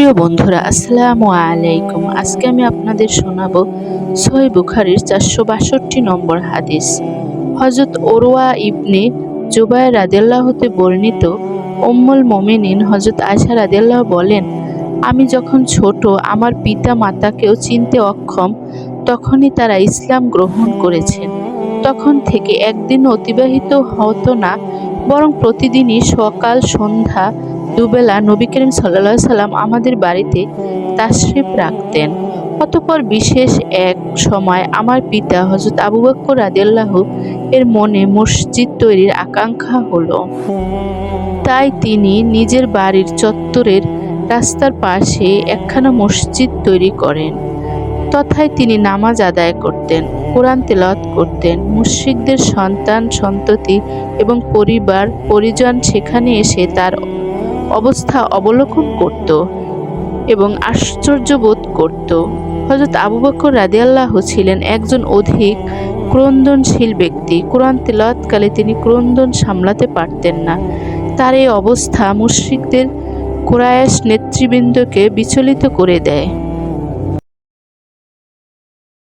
প্রিয় বন্ধুরা, আসসালামু আলাইকুম। আজকে আমি আপনাদের শোনাবো সহিহ বুখারীর ৪৬২ নম্বর হাদিস। হযরত উরওয়া ইবনে জুবায়ের রাদিয়াল্লাহু হতে বর্ণিত, উম্মুল মুমিনিন হযরত আয়েশা রাদিয়াল্লাহু বলেন, আমি যখন ছোট, আমার পিতা মাতাকেও চিনতে অক্ষম, তখনই তারা ইসলাম গ্রহণ করেছেন। তখন থেকে একদিনও অতিবাহিত হতো না, বরং প্রতিদিনই সকাল সন্ধ্যা দুবেলা নবী করিম সাল্লাল্লাহু আলাইহি সাল্লাম আমাদের বাড়িতে তাশরিফ রাখতেন। অতঃপর বিশেষ এক সময় আমার পিতা হযরত আবু বকর রাদিয়াল্লাহু এর মনে মসজিদ তৈরির আকাঙ্ক্ষা হলো। তাই তিনি নিজের বাড়ির চত্বরের রাস্তার পাশে একখানা মসজিদ তৈরি করেন। তথায় তিনি নামাজ আদায় করতেন, কোরআন তিলাওয়াত করতেন। মুশরিকদের সন্তান সন্ততি এবং পরিবার পরিজন সেখানে এসে তার অবস্থা অবলোকন করত এবং আশ্চর্য বোধ করত। হযরত আবু বকর রাদিয়াল্লাহু ছিলেন একজন অধিক ক্রন্দনশীল ব্যক্তি। কোরআন তিলাওয়াতকালে তিনি ক্রন্দন সামলাতে পারতেন না। তার এই অবস্থা মুশরিকদের কুরাইশ নেতৃবৃন্দকে বিচলিত করে দেয়।